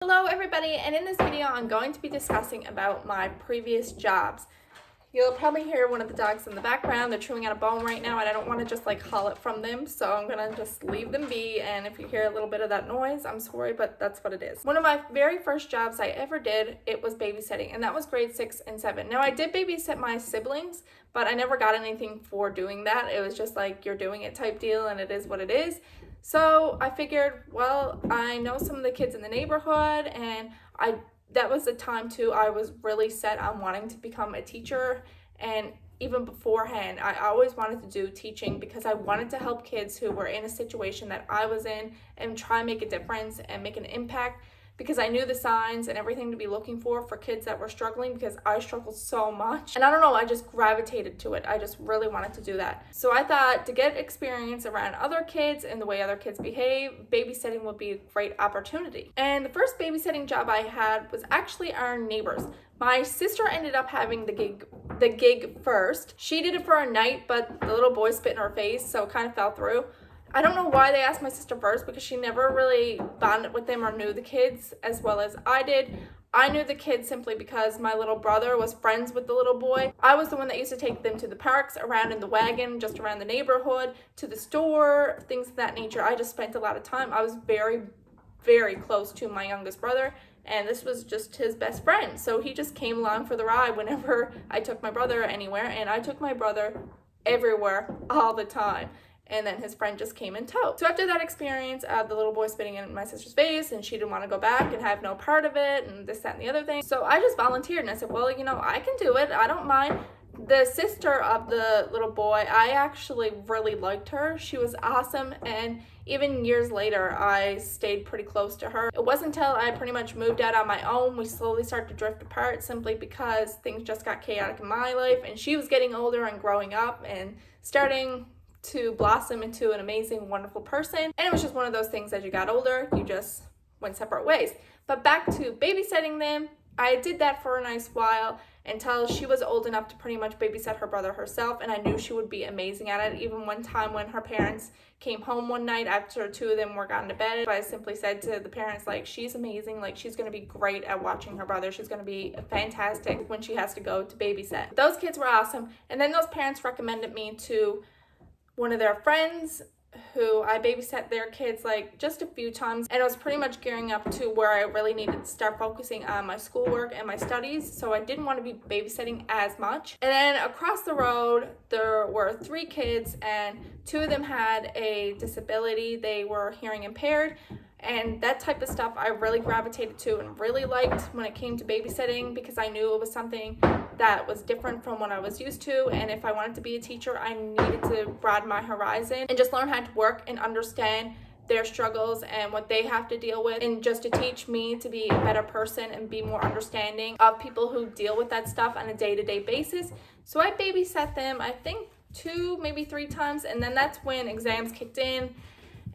Hello everybody, and in this video I'm going to be discussing about my previous jobs. You'll probably hear one of the dogs in the background. They're chewing on a bone right now and I don't want to just haul it from them, so I'm gonna just leave them be, and if you hear a little bit of that noise, I'm sorry, but that's what it is. One of my very first jobs I ever did, it was babysitting, and that was grade 6 and 7. Now I did babysit my siblings, but I never got anything for doing that. It was just like you're doing it type deal and it is what it is. So I figured, well, I know some of the kids in the neighborhood, and that was the time too I was really set on wanting to become a teacher. And even beforehand, I always wanted to do teaching because I wanted to help kids who were in a situation that I was in and try and make a difference and make an impact, because I knew the signs and everything to be looking for kids that were struggling, because I struggled so much. And I don't know, I just gravitated to it. I just really wanted to do that. So I thought to get experience around other kids and the way other kids behave, babysitting would be a great opportunity. And the first babysitting job I had was actually our neighbors. My sister ended up having the gig first. She did it for a night, but the little boy spit in her face, so it kind of fell through. I don't know why they asked my sister first, because she never really bonded with them or knew the kids as well as I did. I knew the kids simply because my little brother was friends with the little boy. I was the one that used to take them to the parks, around in the wagon, just around the neighborhood, to the store, things of that nature. I just spent a lot of time. I was very, very close to my youngest brother, and this was just his best friend. So he just came along for the ride whenever I took my brother anywhere, and I took my brother everywhere all the time. And then his friend just came in tow. So after that experience of the little boy spitting in my sister's face, and she didn't want to go back and have no part of it and this, that, and the other thing, so I just volunteered and I said, well, you know, I can do it. I don't mind. The sister of the little boy, I actually really liked her. She was awesome, and even years later, I stayed pretty close to her. It wasn't until I pretty much moved out on my own, we slowly started to drift apart, simply because things just got chaotic in my life, and she was getting older and growing up and starting to blossom into an amazing, wonderful person. And it was just one of those things, as you got older, you just went separate ways. But back to babysitting them, I did that for a nice while until she was old enough to pretty much babysit her brother herself, and I knew she would be amazing at it. Even one time when her parents came home one night after two of them were gone to bed, I simply said to the parents, like, she's amazing, like, she's going to be great at watching her brother, she's going to be fantastic when she has to go to babysit. Those kids were awesome. And then those parents recommended me to one of their friends who I babysat their kids like just a few times, and I was pretty much gearing up to where I really needed to start focusing on my schoolwork and my studies, so I didn't want to be babysitting as much. And then across the road there were 3 kids, and 2 of them had a disability. They were hearing impaired, and that type of stuff I really gravitated to and really liked when it came to babysitting, because I knew it was something that was different from what I was used to. And if I wanted to be a teacher, I needed to broaden my horizon and just learn how to work and understand their struggles and what they have to deal with, and just to teach me to be a better person and be more understanding of people who deal with that stuff on a day-to-day basis. So I babysat them, I think 2, maybe 3 times, and then that's when exams kicked in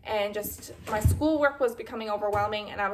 and just my schoolwork was becoming overwhelming, and I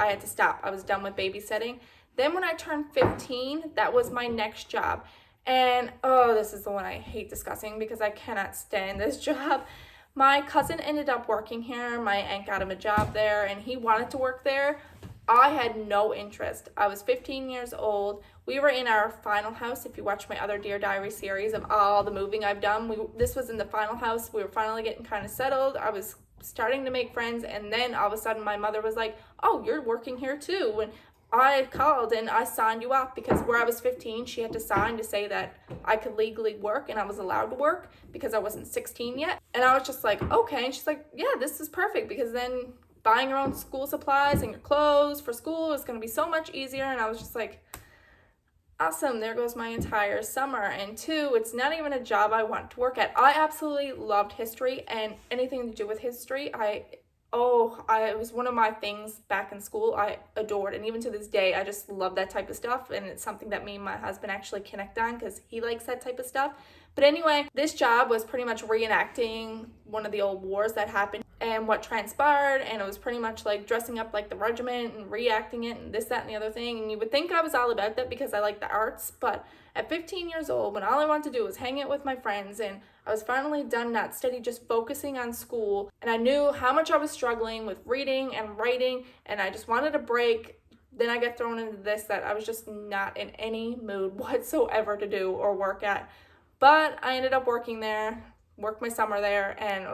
had to stop. I was done with babysitting. Then when I turned 15, that was my next job. And oh, this is the one I hate discussing because I cannot stand this job. My cousin ended up working here. My aunt got him a job there, and he wanted to work there. I had no interest. I was 15 years old. We were in our final house. If you watch my other Dear Diary series of all the moving I've done, this was in the final house. We were finally getting kind of settled. I was starting to make friends, and then all of a sudden my mother was like, oh, you're working here too. And I called and I signed you up, because where I was 15, she had to sign to say that I could legally work and I was allowed to work, because I wasn't 16 yet. And I was just like, okay. And she's like, yeah, this is perfect, because then buying your own school supplies and your clothes for school is going to be so much easier. And I was just like, awesome, there goes my entire summer. And 2, it's not even a job I want to work at. I absolutely loved history, and anything to do with history, it was one of my things back in school. I adored, and even to this day, I just love that type of stuff, and it's something that me and my husband actually connect on because he likes that type of stuff. But anyway, this job was pretty much reenacting one of the old wars that happened and what transpired, and it was pretty much like dressing up like the regiment and reacting it and this, that, and the other thing. And you would think I was all about that because I like the arts, but at 15 years old, when all I wanted to do was hang out with my friends and I was finally done that study, just focusing on school. And I knew how much I was struggling with reading and writing, and I just wanted a break. Then I got thrown into this that I was just not in any mood whatsoever to do or work at. But I ended up working there, worked my summer there, and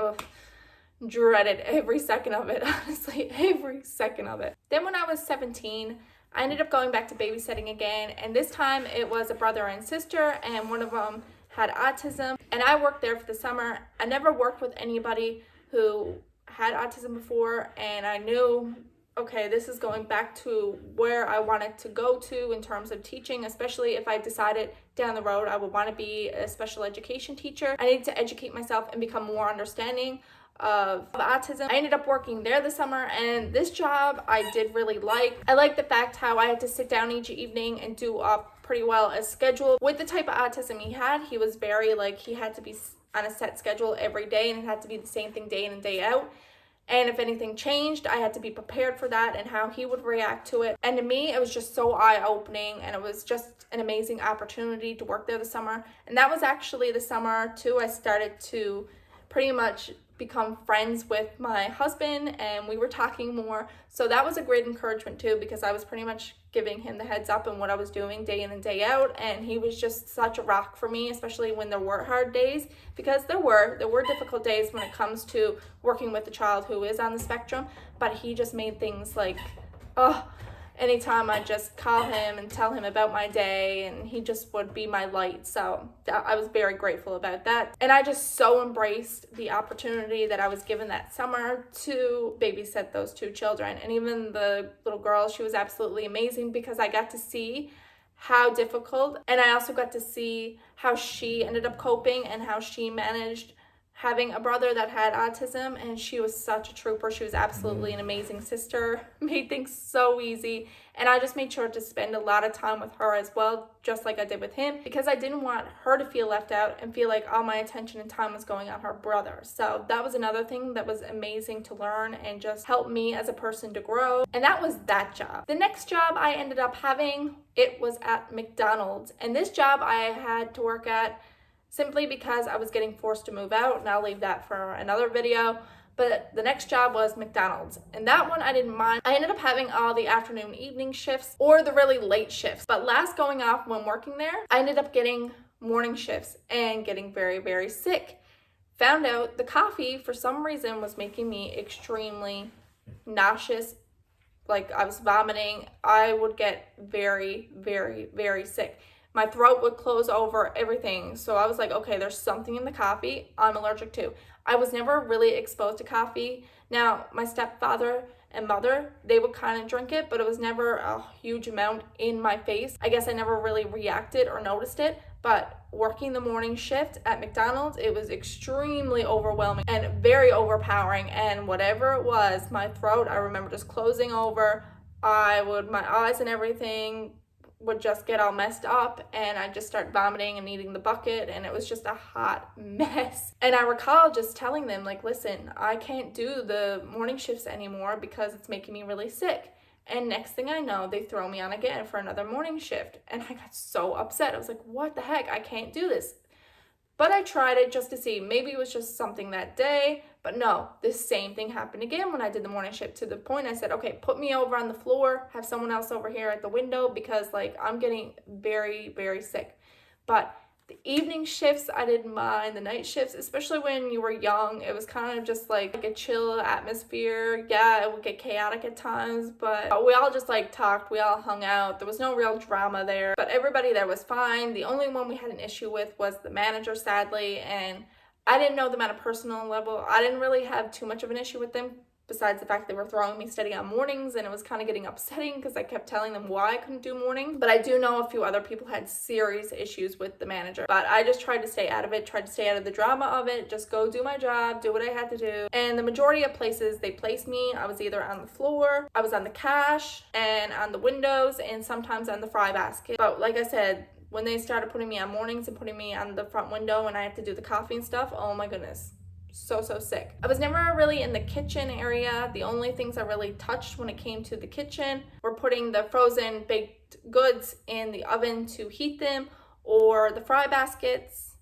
dreaded every second of it, honestly, every second of it. Then when I was 17, I ended up going back to babysitting again, and this time it was a brother and sister, and one of them had autism, and I worked there for the summer. I never worked with anybody who had autism before, and I knew, okay, this is going back to where I wanted to go to in terms of teaching, especially if I decided down the road I would want to be a special education teacher. I needed to educate myself and become more understanding of autism. I ended up working there this summer, and this job I did really like. I liked the fact how I had to sit down each evening and do up pretty well a schedule. With the type of autism he had, he was very he had to be on a set schedule every day, and it had to be the same thing day in and day out. And if anything changed, I had to be prepared for that and how he would react to it. And to me, it was just so eye-opening, and it was just an amazing opportunity to work there this summer. And that was actually the summer too I started to pretty much become friends with my husband, and we were talking more. So that was a great encouragement too, because I was pretty much giving him the heads up on what I was doing day in and day out, and he was just such a rock for me, especially when there were hard days, because there were difficult days when it comes to working with a child who is on the spectrum. But he just made things anytime I just call him and tell him about my day, and he just would be my light. So I was very grateful about that. And I just so embraced the opportunity that I was given that summer to babysit those two children. And even the little girl, she was absolutely amazing, because I got to see how difficult, and I also got to see how she ended up coping and how she managed having a brother that had autism. And she was such a trooper. She was absolutely an amazing sister, made things so easy. And I just made sure to spend a lot of time with her as well, just like I did with him, because I didn't want her to feel left out and feel like all my attention and time was going on her brother. So that was another thing that was amazing to learn and just helped me as a person to grow. And that was that job. The next job I ended up having, it was at McDonald's. And this job I had to work at simply because I was getting forced to move out, and I'll leave that for another video. But the next job was McDonald's, and that one I didn't mind. I ended up having all the afternoon, evening shifts, or the really late shifts. But last going off when working there, I ended up getting morning shifts and getting very, very sick. Found out the coffee, for some reason, was making me extremely nauseous. Like, I was vomiting. I would get very, very, very sick. My throat would close over, everything. So I was like, okay, there's something in the coffee I'm allergic to. I was never really exposed to coffee. Now, my stepfather and mother, they would kind of drink it, but it was never a huge amount in my face. I guess I never really reacted or noticed it. But working the morning shift at McDonald's, it was extremely overwhelming and very overpowering. And whatever it was, my throat, I remember just closing over. My eyes and everything would just get all messed up, and I'd just start vomiting and needing the bucket, and it was just a hot mess. And I recall just telling them, like, listen, I can't do the morning shifts anymore because it's making me really sick. And next thing I know, they throw me on again for another morning shift, and I got so upset. I was like, what the heck? I can't do this. But I tried it just to see. Maybe it was just something that day. But no, the same thing happened again when I did the morning shift, to the point I said, okay, put me over on the floor, have someone else over here at the window, because I'm getting very, very sick. But the evening shifts, I didn't mind. The night shifts, especially when you were young, it was kind of just like a chill atmosphere. Yeah, it would get chaotic at times, but we all just talked, we all hung out. There was no real drama there, but everybody there was fine. The only one we had an issue with was the manager, sadly, and I didn't know them at a personal level. I didn't really have too much of an issue with them, besides the fact they were throwing me steady on mornings, and it was kind of getting upsetting because I kept telling them why I couldn't do mornings. But I do know a few other people had serious issues with the manager. But I just tried to stay out of it, tried to stay out of the drama of it, just go do my job, do what I had to do. And the majority of places they placed me, I was either on the floor, I was on the cash, and on the windows, and sometimes on the fry basket. But like I said, when they started putting me on mornings and putting me on the front window and I had to do the coffee and stuff, oh my goodness. So sick. I was never really in the kitchen area. The only things I really touched when it came to the kitchen were putting the frozen baked goods in the oven to heat them, or the fry baskets.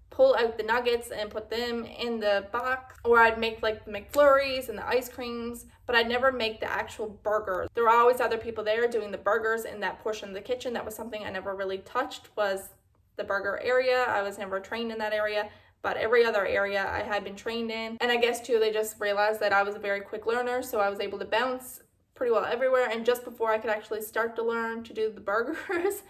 pull out the nuggets and put them in the box, or I'd make like the McFlurries and the ice creams, but I'd never make the actual burgers. There were always other people there doing the burgers in that portion of the kitchen. That was something I never really touched, was the burger area. I was never trained in that area, but every other area I had been trained in. And I guess too, they just realized that I was a very quick learner, so I was able to bounce pretty well everywhere. And just before I could actually start to learn to do the burgers,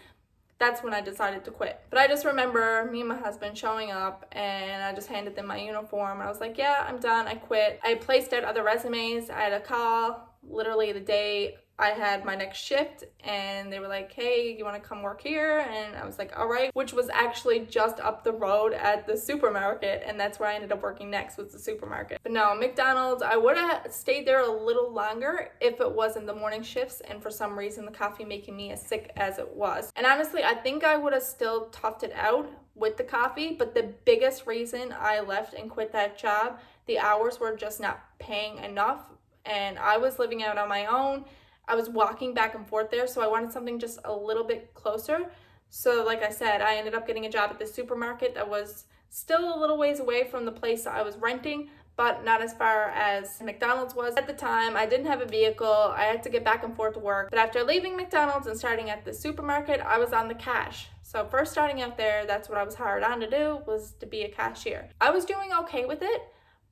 that's when I decided to quit. But I just remember me and my husband showing up, and I just handed them my uniform. I was like, yeah, I'm done, I quit. I placed out other resumes. I had a call literally the day I had my next shift, and they were like, hey, you want to come work here? And I was like, all right, which was actually just up the road at the supermarket, and that's where I ended up working next, was the supermarket. But no, McDonald's, I would have stayed there a little longer if it wasn't the morning shifts and for some reason the coffee making me as sick as it was. And honestly, I think I would have still toughed it out with the coffee, but the biggest reason I left and quit that job, the hours were just not paying enough, and I was living out on my own. I was walking back and forth there, so I wanted something just a little bit closer. So like I said, I ended up getting a job at the supermarket that was still a little ways away from the place I was renting, but not as far as McDonald's was. At the time, I didn't have a vehicle. I had to get back and forth to work. But after leaving McDonald's and starting at the supermarket, I was on the cash. So first starting out there, that's what I was hired on to do, was to be a cashier. I was doing okay with it,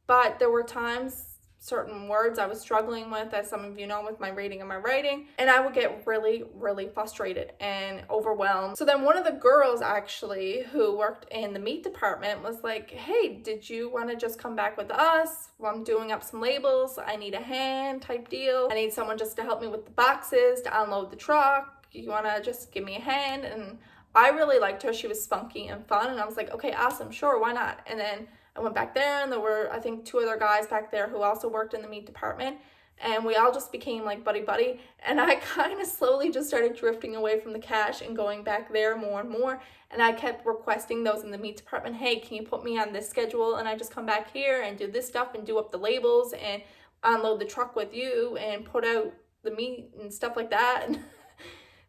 but there were times, certain words I was struggling with, as some of you know, with my reading and my writing, and I would get really, really frustrated and overwhelmed. So then one of the girls actually who worked in the meat department was like, hey, did you want to just come back with us? Well, I'm doing up some labels. I need a hand type deal. I need someone just to help me with the boxes, to unload the truck. You want to just give me a hand? And I really liked her. She was spunky and fun, and I was like, okay, awesome, sure, why not? And then I went back there, and there were, I think, 2 other guys back there who also worked in the meat department, and we all just became like buddy, and I kind of slowly just started drifting away from the cash and going back there more and more, and I kept requesting those in the meat department, hey, can you put me on this schedule, and I just come back here and do this stuff and do up the labels and unload the truck with you and put out the meat and stuff like that. And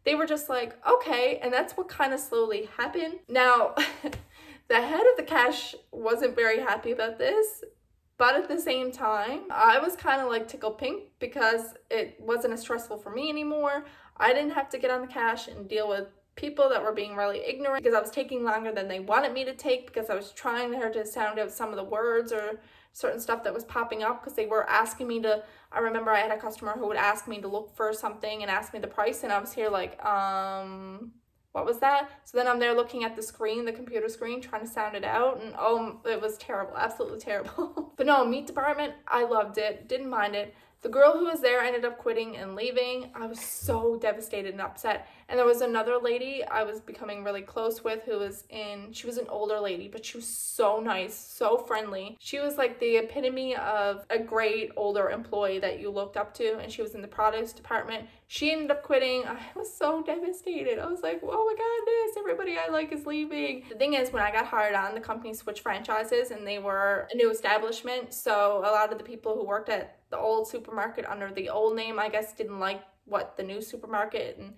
they were just like, okay, and that's what kind of slowly happened. Now, the head of the cash wasn't very happy about this, but at the same time, I was kind of like tickled pink because it wasn't as stressful for me anymore. I didn't have to get on the cash and deal with people that were being really ignorant because I was taking longer than they wanted me to take, because I was trying her to sound out some of the words or certain stuff that was popping up, because they were asking me to, I remember I had a customer who would ask me to look for something and ask me the price, and I was here like, what was that? So then I'm there looking at the screen, the computer screen, trying to sound it out, and oh, it was terrible, absolutely terrible. But no, meat department, I loved it, didn't mind it. The girl who was there ended up quitting and leaving. I was so devastated and upset. And there was another lady I was becoming really close with who was she was an older lady, but she was so nice, so friendly. She was like the epitome of a great older employee that you looked up to, and she was in the produce department. She ended up quitting. I was so devastated. I was like, oh my goodness, everybody I like is leaving. The thing is, when I got hired on, the company switched franchises and they were a new establishment. So a lot of the people who worked at the old supermarket under the old name, I guess, didn't like what the new supermarket and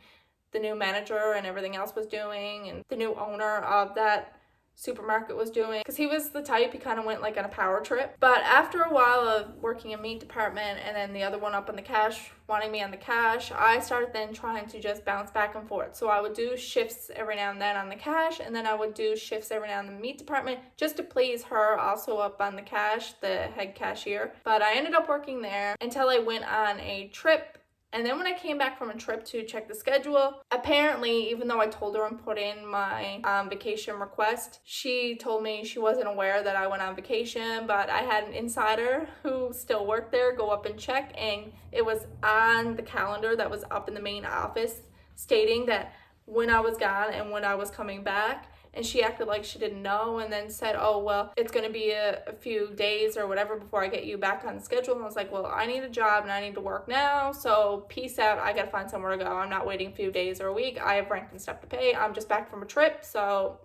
the new manager and everything else was doing, and the new owner of that supermarket was doing, because he was the type, he kind of went like on a power trip. But after a while of working in meat department and then the other one up on the cash, wanting me on the cash, I started then trying to just bounce back and forth. So I would do shifts every now and then on the cash, and then I would do shifts every now and then in the meat department just to please her, also up on the cash, the head cashier. But I ended up working there until I went on a trip. And then when I came back from a trip to check the schedule, apparently, even though I told her and put in my vacation request, she told me she wasn't aware that I went on vacation, but I had an insider who still worked there go up and check, and it was on the calendar that was up in the main office stating that when I was gone and when I was coming back. And she acted like she didn't know, and then said, oh, well, it's going to be a few days or whatever before I get you back on the schedule. And I was like, well, I need a job and I need to work now, so peace out. I got to find somewhere to go. I'm not waiting a few days or a week. I have rent and stuff to pay. I'm just back from a trip, so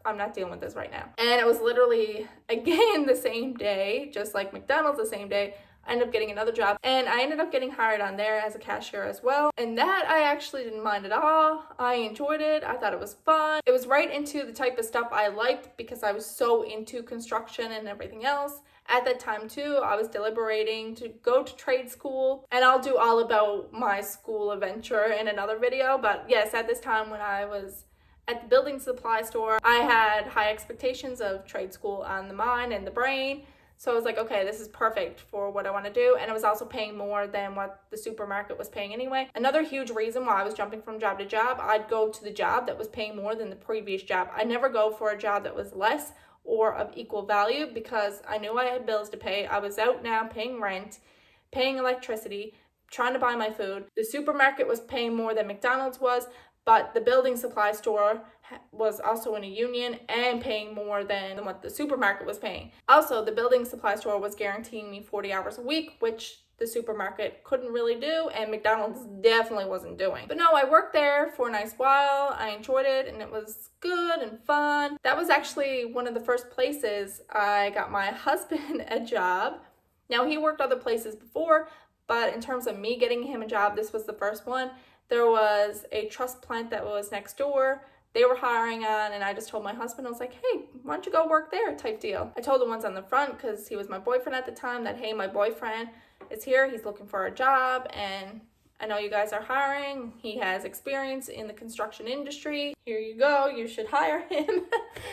I'm not dealing with this right now. And it was literally, again, the same day, just like McDonald's the same day, I ended up getting another job, and I ended up getting hired on there as a cashier as well. And that I actually didn't mind at all. I enjoyed it. I thought it was fun. It was right into the type of stuff I liked because I was so into construction and everything else. At that time too, I was deliberating to go to trade school, and I'll do all about my school adventure in another video. But yes, at this time when I was at the building supply store, I had high expectations of trade school on the mind and the brain. So I was like, okay, this is perfect for what I want to do. And it was also paying more than what the supermarket was paying anyway. Another huge reason why I was jumping from job to job, I'd go to the job that was paying more than the previous job. I never go for a job that was less or of equal value because I knew I had bills to pay. I was out now paying rent, paying electricity, trying to buy my food. The supermarket was paying more than McDonald's was, but the building supply store was also in a union and paying more than what the supermarket was paying. Also, the building supply store was guaranteeing me 40 hours a week, which the supermarket couldn't really do, and McDonald's definitely wasn't doing. But no, I worked there for a nice while. I enjoyed it, and it was good and fun. That was actually one of the first places I got my husband a job. Now, he worked other places before, but in terms of me getting him a job, this was the first one. There was a truss plant that was next door. They were hiring on, and I just told my husband, I was like, hey, why don't you go work there type deal. I told the ones on the front, because he was my boyfriend at the time, that, hey, my boyfriend is here. He's looking for a job, and I know you guys are hiring. He has experience in the construction industry. Here you go. You should hire him.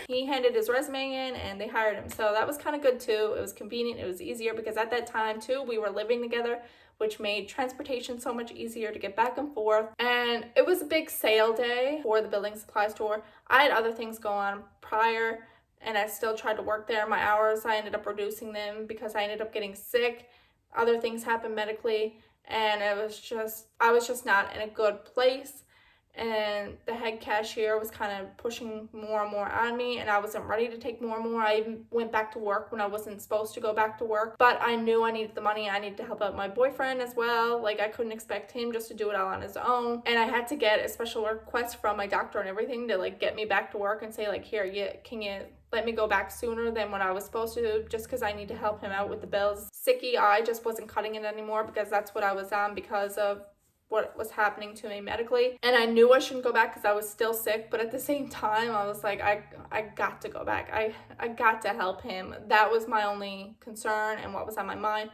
He handed his resume in, and they hired him. So that was kind of good, too. It was convenient. It was easier, because at that time, too, we were living together, which made transportation so much easier to get back and forth. And it was a big sale day for the building supply store. I had other things going on prior, and I still tried to work there. My hours, I ended up reducing them because I ended up getting sick. Other things happened medically, and I was just not in a good place. And the head cashier was kind of pushing more and more on me, and I wasn't ready to take more and more. I even went back to work when I wasn't supposed to go back to work, but I knew I needed the money. I needed to help out my boyfriend as well. Like, I couldn't expect him just to do it all on his own, and I had to get a special request from my doctor and everything to like get me back to work and say like, here, can you let me go back sooner than what I was supposed to, just because I need to help him out with the bills. Sicky, I just wasn't cutting it anymore because that's what I was on because of what was happening to me medically. And I knew I shouldn't go back because I was still sick, but at the same time I was like, I got to go back. I got to help him. That was my only concern and what was on my mind.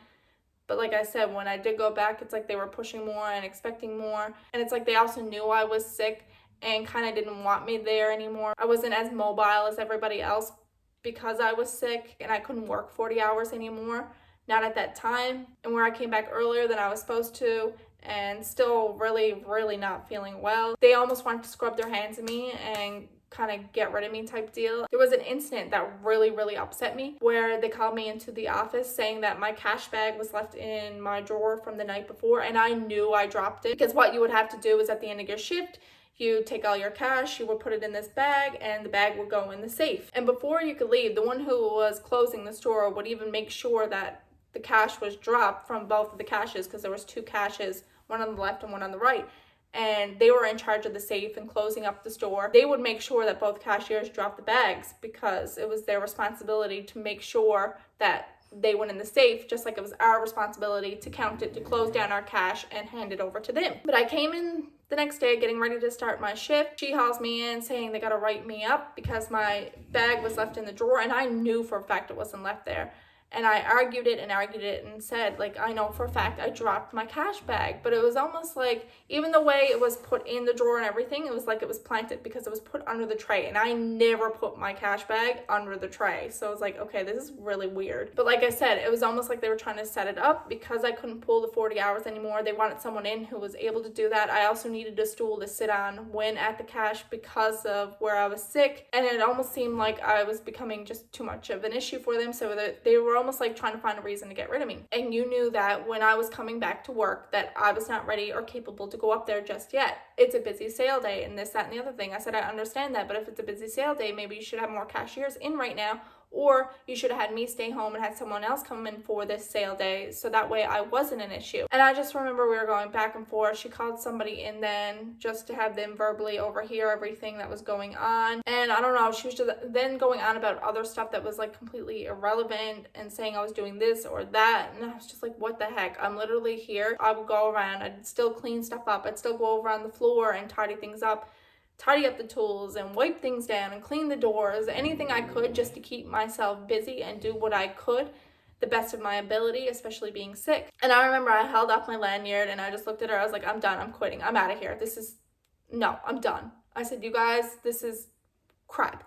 But like I said, when I did go back, it's like they were pushing more and expecting more, and it's like they also knew I was sick and kind of didn't want me there anymore. I wasn't as mobile as everybody else because I was sick, and I couldn't work 40 hours anymore, not at that time. And where I came back earlier than I was supposed to, and still really not feeling well. They almost wanted to scrub their hands at me and kind of get rid of me type deal. There was an incident that really upset me where they called me into the office saying that my cash bag was left in my drawer from the night before, and I knew I dropped it, because what you would have to do is at the end of your shift, you take all your cash, you would put it in this bag, and the bag would go in the safe. And before you could leave, the one who was closing the store would even make sure that the cash was dropped from both of the caches, because there was two caches, one on the left and one on the right, and they were in charge of the safe and closing up the store. They would make sure that both cashiers dropped the bags because it was their responsibility to make sure that they went in the safe, just like it was our responsibility to count it, to close down our cash and hand it over to them. But I came in the next day getting ready to start my shift. She hauls me in saying they gotta write me up because my bag was left in the drawer, and I knew for a fact it wasn't left there. And I argued it and said, like, I know for a fact I dropped my cash bag. But it was almost like, even the way it was put in the drawer and everything, it was like it was planted because it was put under the tray. And I never put my cash bag under the tray. So I was like, okay, this is really weird. But like I said, it was almost like they were trying to set it up because I couldn't pull the 40 hours anymore. They wanted someone in who was able to do that. I also needed a stool to sit on when at the cash because of where I was sick. And it almost seemed like I was becoming just too much of an issue for them. So they were almost like trying to find a reason to get rid of me. And you knew that when I was coming back to work that I was not ready or capable to go up there just yet. It's a busy sale day and this, that, and the other thing. I said, I understand that, but if it's a busy sale day, maybe you should have more cashiers in right now, or you should have had me stay home and had someone else come in for this sale day, so that way I wasn't an issue. And I just remember we were going back and forth. She called somebody in then just to have them verbally overhear everything that was going on. And I don't know, she was just then going on about other stuff that was like completely irrelevant and saying I was doing this or that. And I was just like, what the heck? I'm literally here. I would go around, I'd still clean stuff up. I'd still go over on the floor and tidy things up, tidy up the tools and wipe things down and clean the doors, anything I could just to keep myself busy and do what I could the best of my ability, especially being sick. And I remember I held up my lanyard and I just looked at her. I was like, I'm done. I'm quitting. I'm out of here. No, I'm done. I said, you guys, this is crap.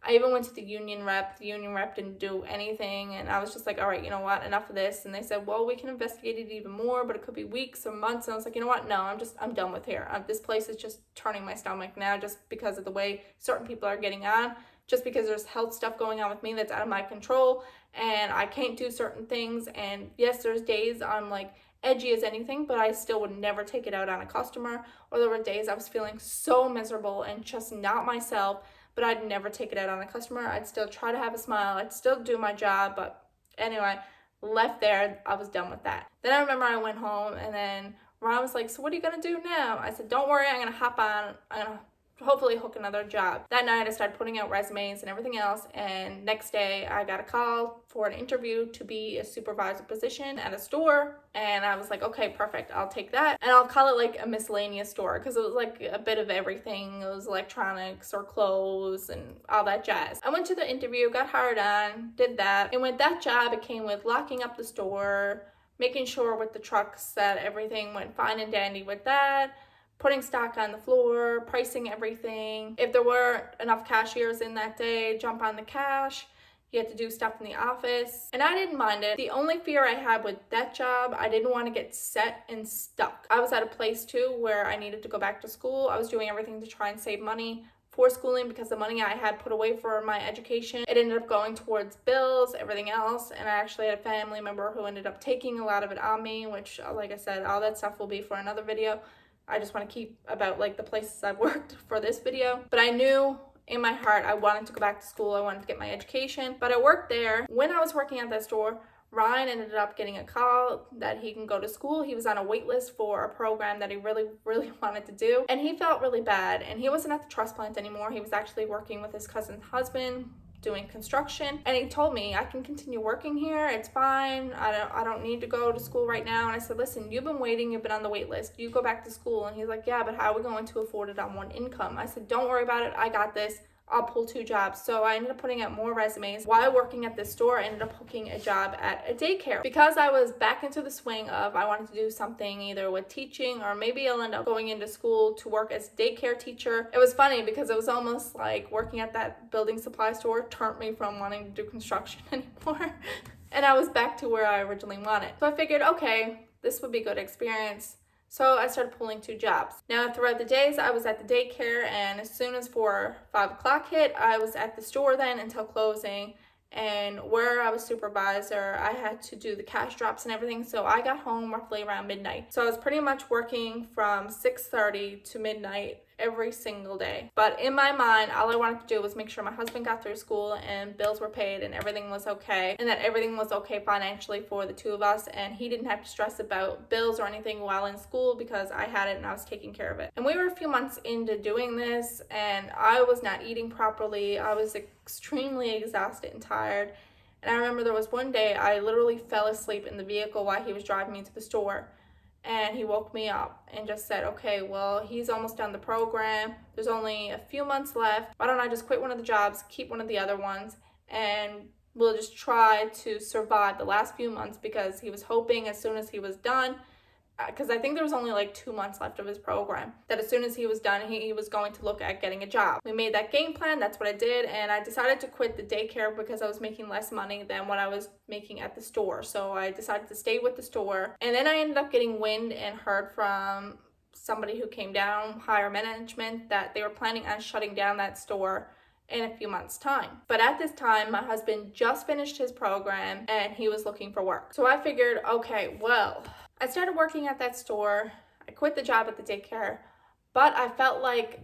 I even went to the union rep. The union rep didn't do anything. And I was just like, all right, you know what? Enough of this. And they said, well, we can investigate it even more, but it could be weeks or months. And I was like, you know what? No, I'm done with here. This place is just turning my stomach now just because of the way certain people are getting on, just because there's health stuff going on with me that's out of my control and I can't do certain things. And yes, there's days I'm like edgy as anything, but I still would never take it out on a customer. Or there were days I was feeling so miserable and just not myself, but I'd never take it out on a customer. I'd still try to have a smile. I'd still do my job. But anyway, left there. I was done with that. Then I remember I went home and then Ron was like, so what are you going to do now? I said, don't worry. I'm going to hop on. I'm going to hopefully hook another job. That night I started putting out resumes and everything else, and next day I got a call for an interview to be a supervisor position at a store, and I was like, okay, perfect, I'll take that. And I'll call it like a miscellaneous store because it was like a bit of everything. It was electronics or clothes and all that jazz. I went to the interview, got hired on, did that, and with that job it came with locking up the store, making sure with the trucks that everything went fine and dandy with that, putting stock on the floor, pricing everything. If there weren't enough cashiers in that day, jump on the cash. You had to do stuff in the office. And I didn't mind it. The only fear I had with that job, I didn't want to get set and stuck. I was at a place too where I needed to go back to school. I was doing everything to try and save money for schooling because the money I had put away for my education, it ended up going towards bills, everything else. And I actually had a family member who ended up taking a lot of it on me, which, like I said, all that stuff will be for another video. I just want to keep about like the places I've worked for this video. But I knew in my heart I wanted to go back to school. I wanted to get my education. But I worked there. When I was working at that store, Ryan ended up getting a call that he can go to school. He was on a wait list for a program that he really wanted to do. And he felt really bad. And he wasn't at the trust plant anymore. He was actually working with his cousin's husband, doing construction, and he told me I can continue working here, it's fine, I don't need to go to school right now. And I said, listen, you've been waiting, you've been on the wait list, you go back to school. And he's like, yeah, but how are we going to afford it on one income? I said, don't worry about it, I got this, I'll pull 2 jobs. So I ended up putting out more resumes. While working at this store, I ended up hooking a job at a daycare because I was back into the swing of I wanted to do something either with teaching or maybe I'll end up going into school to work as a daycare teacher. It was funny because it was almost like working at that building supply store turned me from wanting to do construction anymore. And I was back to where I originally wanted. So I figured, okay, this would be a good experience. So I started pulling 2 jobs. Now throughout the days I was at the daycare, and as soon as 5 o'clock hit, I was at the store then until closing. And where I was supervisor, I had to do the cash drops and everything. So I got home roughly around midnight. So I was pretty much working from 6:30 to midnight every single day. But in my mind, all I wanted to do was make sure my husband got through school and bills were paid and everything was okay, and that everything was okay financially for the 2 of us, and he didn't have to stress about bills or anything while in school because I had it and I was taking care of it. And we were a few months into doing this, and I was not eating properly. I was extremely exhausted and tired. And I remember there was one day I literally fell asleep in the vehicle while he was driving me to the store. And he woke me up and just said, okay, well, he's almost done the program. There's only a few months left. Why don't I just quit one of the jobs, keep one of the other ones, and we'll just try to survive the last few months, because he was hoping as soon as he was done, because I think there was only like 2 months left of his program, that as soon as he was done, he was going to look at getting a job. We made that game plan. That's what I did. And I decided to quit the daycare because I was making less money than what I was making at the store. So I decided to stay with the store. And then I ended up getting wind and heard from somebody who came down, higher management, that they were planning on shutting down that store in a few months' time. But at this time, my husband just finished his program and he was looking for work. So I figured, okay, well, I started working at that store. I quit the job at the daycare, but I felt like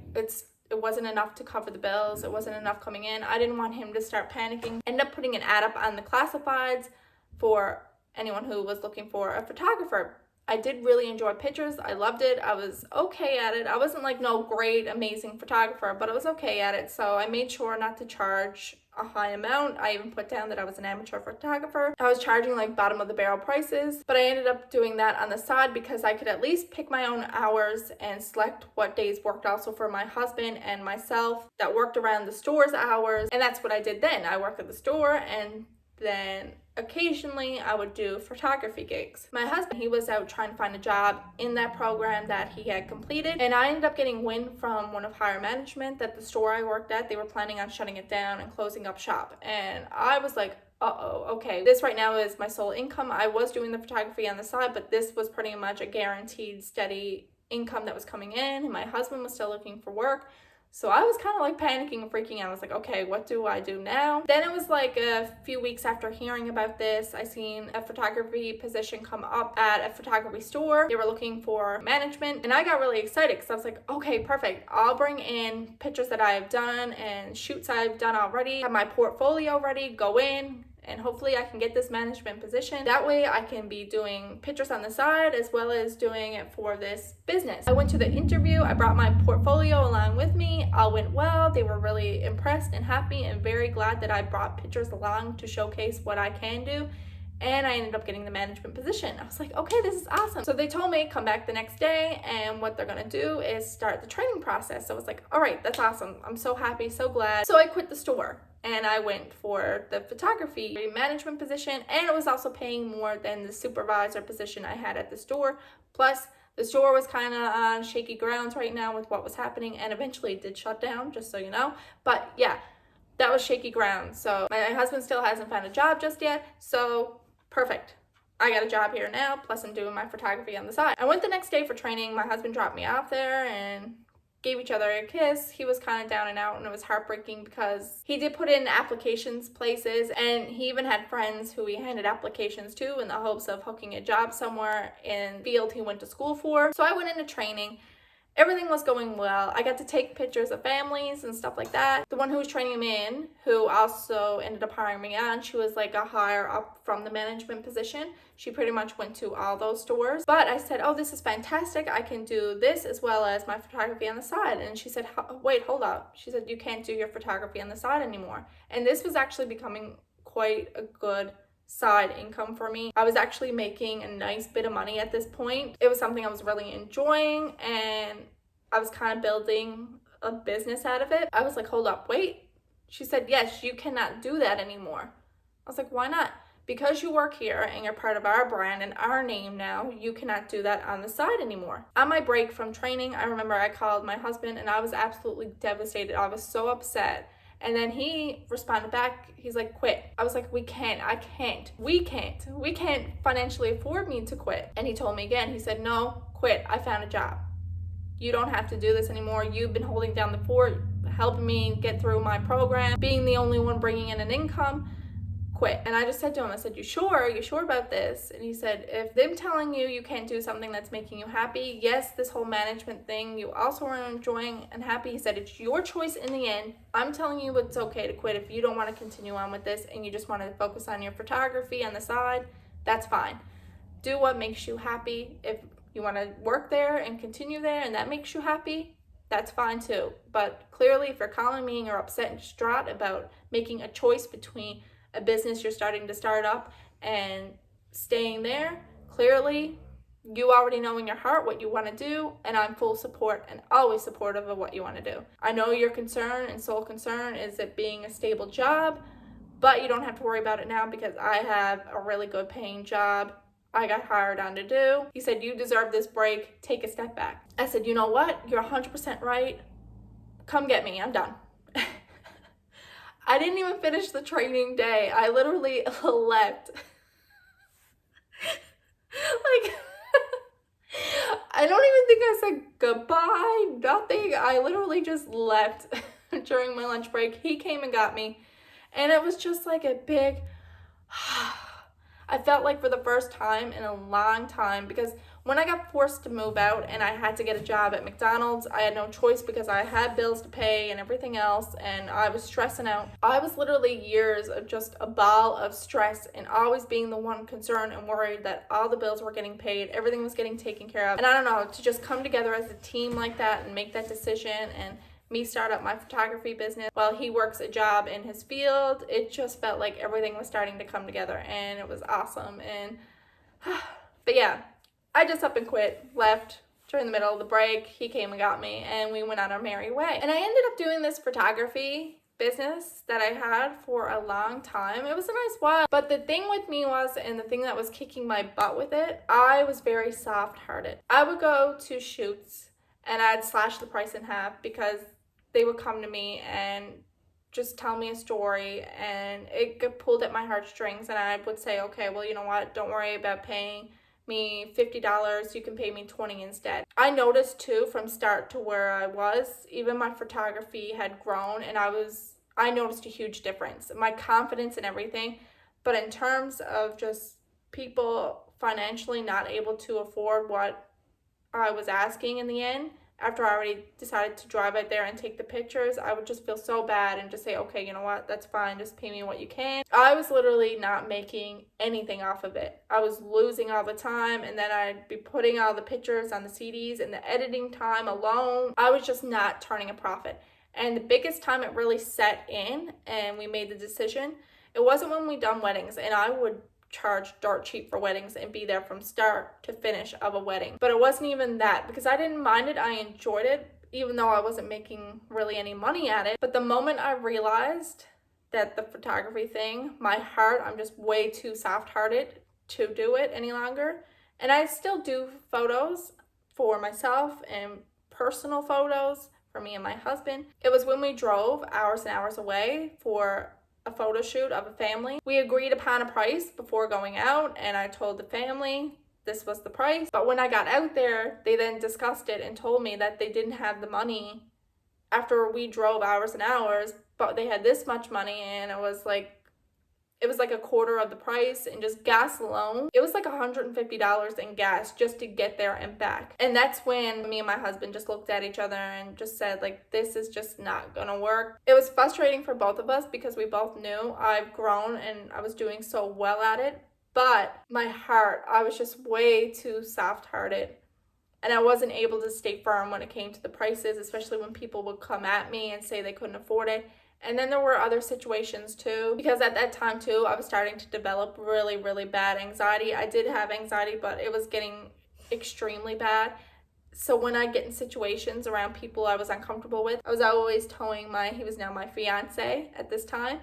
it wasn't enough to cover the bills. It wasn't enough coming in. I didn't want him to start panicking. Ended up putting an ad up on the classifieds for anyone who was looking for a photographer. I did really enjoy pictures. I loved it. I was okay at it. I wasn't like no great, amazing photographer, but I was okay at it. So I made sure not to charge a high amount. I even put down that I was an amateur photographer. I was charging like bottom of the barrel prices, but I ended up doing that on the side because I could at least pick my own hours and select what days worked also for my husband and myself that worked around the store's hours. And that's what I did then. I worked at the store, and then occasionally I would do photography gigs. My husband, he was out trying to find a job in that program that he had completed, and I ended up getting wind from one of higher management that the store I worked at, they were planning on shutting it down and closing up shop. And I was like, uh-oh, okay, this right now is my sole income. I was doing the photography on the side, but this was pretty much a guaranteed steady income that was coming in, and my husband was still looking for work. So I was kind of like panicking and freaking out. I was like, okay, what do I do now? Then it was like a few weeks after hearing about this, I seen a photography position come up at a photography store. They were looking for management, and I got really excited because I was like, okay, perfect. I'll bring in pictures that I've done and shoots I've done already, have my portfolio ready, go in, and hopefully I can get this management position. That way I can be doing pictures on the side as well as doing it for this business. I went to the interview. I brought my portfolio along with me. All went well. They were really impressed and happy and very glad that I brought pictures along to showcase what I can do. And I ended up getting the management position. I was like, okay, this is awesome. So they told me come back the next day, and what they're gonna do is start the training process. So I was like, all right, that's awesome. I'm so happy, so glad. So I quit the store and I went for the photography management position, and it was also paying more than the supervisor position I had at the store. Plus, the store was kind of on shaky grounds right now with what was happening, and eventually it did shut down, just so you know. But yeah, that was shaky ground. So my husband still hasn't found a job just yet, so perfect. I got a job here now, plus I'm doing my photography on the side. I went the next day for training. My husband dropped me off there and gave each other a kiss. He was kind of down and out, and it was heartbreaking because he did put in applications places, and he even had friends who he handed applications to in the hopes of hooking a job somewhere in the field he went to school for. So I went into training. Everything was going well. I got to take pictures of families and stuff like that. The one who was training me in, who also ended up hiring me on, she was like a higher up from the management position. She pretty much went to all those stores. But I said, oh, this is fantastic. I can do this as well as my photography on the side. And she said, wait, hold up. She said, you can't do your photography on the side anymore. And this was actually becoming quite a good side income for me. I was actually making a nice bit of money at this point. It was something I was really enjoying, and I was kind of building a business out of it. I was like, hold up, wait. She said, yes, you cannot do that anymore. I was like, why not? Because you work here and you're part of our brand and our name now, you cannot do that on the side anymore. On my break from training, I remember I called my husband and I was absolutely devastated. I was so upset. And then he responded back, he's like, quit. I was like, we can't financially afford me to quit. And he told me again, he said, no, quit. I found a job. You don't have to do this anymore. You've been holding down the fort, helping me get through my program, being the only one bringing in an income. Quit. And I just said to him, I said, you sure? You sure about this? And he said, if them telling you you can't do something that's making you happy, yes, this whole management thing, you also are enjoying and happy. He said, it's your choice in the end. I'm telling you it's okay to quit if you don't want to continue on with this and you just want to focus on your photography on the side, that's fine. Do what makes you happy. If you want to work there and continue there and that makes you happy, that's fine too. But clearly, if you're calling me and you're upset and distraught about making a choice between a business you're starting to start up and staying there, clearly you already know in your heart what you want to do, and I'm full support and always supportive of what you want to do. I know your concern and sole concern is it being a stable job, but you don't have to worry about it now because I have a really good paying job I got hired on to do. He said, you deserve this break, take a step back. I said, you know what, you're 100% right, come get me, I'm done. I didn't even finish the training day. I literally left. Like, I don't even think I said goodbye, nothing. I literally just left during my lunch break. He came and got me, and it was just like a big, I felt like for the first time in a long time, because When I got forced to move out and I had to get a job at McDonald's, I had no choice because I had bills to pay and everything else, and I was stressing out. I was literally years of just a ball of stress and always being the one concerned and worried that all the bills were getting paid, everything was getting taken care of. And I don't know, to just come together as a team like that and make that decision, and me start up my photography business while he works a job in his field, it just felt like everything was starting to come together, and it was awesome. And but yeah, I just up and quit, left during the middle of the break. He came and got me, and we went on our merry way. And I ended up doing this photography business that I had for a long time. It was a nice while, but the thing with me was, and the thing that was kicking my butt with it, I was very soft-hearted. I would go to shoots and I'd slash the price in half because they would come to me and just tell me a story, and it pulled at my heartstrings, and I would say, okay, well, you know what, don't worry about paying me $50, you can pay me $20 instead. I noticed too, from start to where I was, even my photography had grown, and I noticed a huge difference, my confidence and everything. But in terms of just people financially not able to afford what I was asking in the end, after I already decided to drive out there and take the pictures, I would just feel so bad and just say, okay, you know what, that's fine, just pay me what you can. I was literally not making anything off of it. I was losing all the time, and then I'd be putting all the pictures on the CDs, and the editing time alone, I was just not turning a profit. And the biggest time it really set in and we made the decision, it wasn't when we done weddings, and I would charge dirt cheap for weddings and be there from start to finish of a wedding. But it wasn't even that, because I didn't mind it, I enjoyed it, even though I wasn't making really any money at it. But the moment I realized that the photography thing, my heart, I'm just way too soft-hearted to do it any longer. And I still do photos for myself and personal photos for me and my husband. It was when we drove hours and hours away for a photo shoot of a family. We agreed upon a price before going out, and I told the family this was the price. But when I got out there, they then discussed it and told me that they didn't have the money after we drove hours and hours, but they had this much money, and it was like a quarter of the price, and just gas alone, it was like $150 in gas just to get there and back. And that's when me and my husband just looked at each other and just said, like, this is just not gonna work. It was frustrating for both of us because we both knew I've grown and I was doing so well at it, but my heart, I was just way too soft-hearted, and I wasn't able to stay firm when it came to the prices, especially when people would come at me and say they couldn't afford it. And then there were other situations too, because at that time too, I was starting to develop really, really bad anxiety. I did have anxiety, but it was getting extremely bad. So when I get in situations around people I was uncomfortable with, I was always towing he was now my fiance at this time.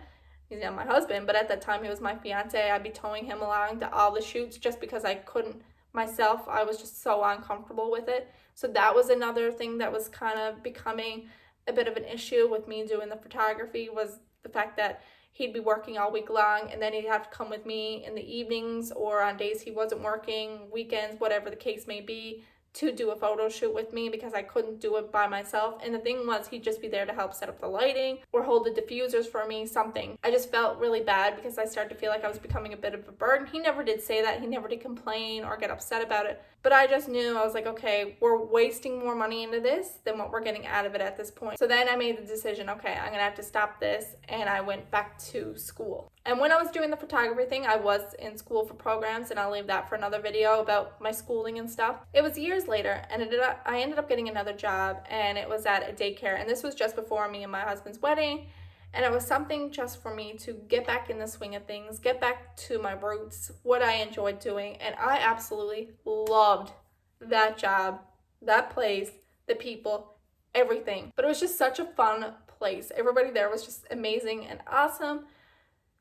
He's now my husband, but at that time he was my fiance. I'd be towing him along to all the shoots just because I couldn't myself. I was just so uncomfortable with it. So that was another thing that was kind of becoming a bit of an issue with me doing the photography, was the fact that he'd be working all week long, and then he'd have to come with me in the evenings or on days he wasn't working, weekends, whatever the case may be, to do a photo shoot with me because I couldn't do it by myself. And the thing was, he'd just be there to help set up the lighting or hold the diffusers for me, something. I just felt really bad because I started to feel like I was becoming a bit of a burden. He never did say that. He never did complain or get upset about it. But I just knew, I was like, okay, we're wasting more money into this than what we're getting out of it at this point. So then I made the decision, okay, I'm gonna have to stop this, and I went back to school. And when I was doing the photography thing, I was in school for programs, and I'll leave that for another video about my schooling and stuff. It was years later, and I ended up getting another job, and it was at a daycare, and this was just before me and my husband's wedding. And it was something just for me to get back in the swing of things, get back to my roots, what I enjoyed doing. And I absolutely loved that job, that place, the people, everything. But it was just such a fun place. Everybody there was just amazing and awesome.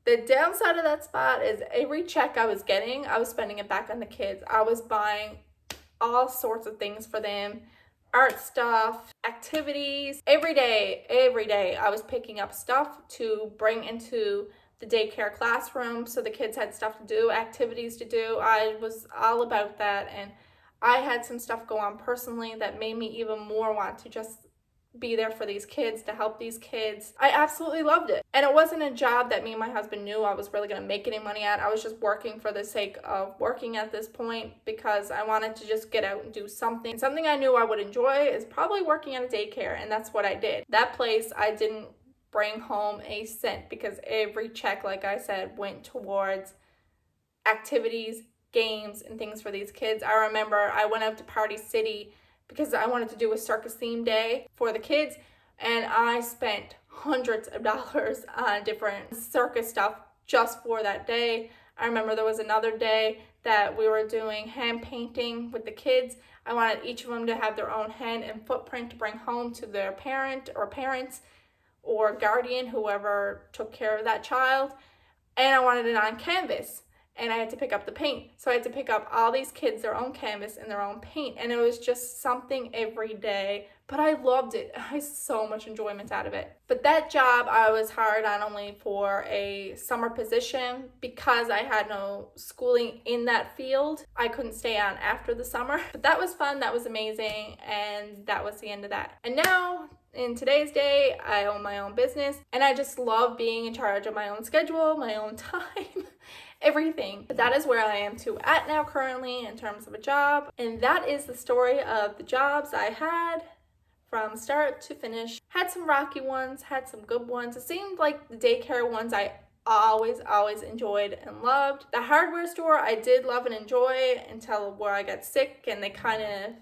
The downside of that spot is every check I was getting, I was spending it back on the kids. I was buying all sorts of things for them. Art stuff, activities, every day I was picking up stuff to bring into the daycare classroom so the kids had stuff to do, activities to do. I was all about that, and I had some stuff go on personally that made me even more want to just be there for these kids, to help these kids. I absolutely loved it. And it wasn't a job that me and my husband knew I was really going to make any money at. I was just working for the sake of working at this point because I wanted to just get out and do something. And something I knew I would enjoy is probably working at a daycare, and that's what I did. That place, I didn't bring home a cent because every check, like I said, went towards activities, games, and things for these kids. I remember I went out to Party City because I wanted to do a circus theme day for the kids, and I spent hundreds of dollars on different circus stuff just for that day. I remember there was another day that we were doing hand painting with the kids. I wanted each of them to have their own hand and footprint to bring home to their parent or parents or guardian, whoever took care of that child, and I wanted it on canvas. And I had to pick up the paint. So I had to pick up all these kids, their own canvas and their own paint. And it was just something every day. But I loved it. I had so much enjoyment out of it. But that job, I was hired on only for a summer position because I had no schooling in that field. I couldn't stay on after the summer. But that was fun. That was amazing. And that was the end of that. And now, in today's day, I own my own business. And I just love being in charge of my own schedule, my own time. Everything. But that is where I am at now currently in terms of a job. And that is the story of the jobs I had from start to finish. Had some rocky ones, had some good ones. It seemed like the daycare ones I always enjoyed and loved. The hardware store I did love and enjoy until where I got sick and they kind of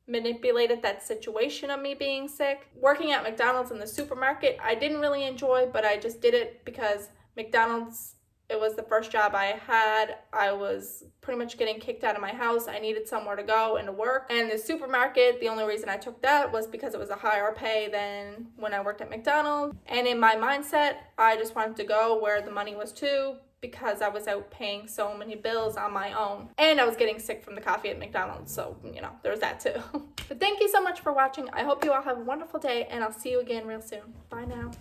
manipulated that situation of me being sick. Working at McDonald's in the supermarket I didn't really enjoy, but I just did it because McDonald's, it was the first job I had. I was pretty much getting kicked out of my house. I needed somewhere to go and to work. And the supermarket, the only reason I took that was because it was a higher pay than when I worked at McDonald's. And in my mindset, I just wanted to go where the money was too, because I was out paying so many bills on my own. And I was getting sick from the coffee at McDonald's. So, there's that too. But thank you so much for watching. I hope you all have a wonderful day, and I'll see you again real soon. Bye now.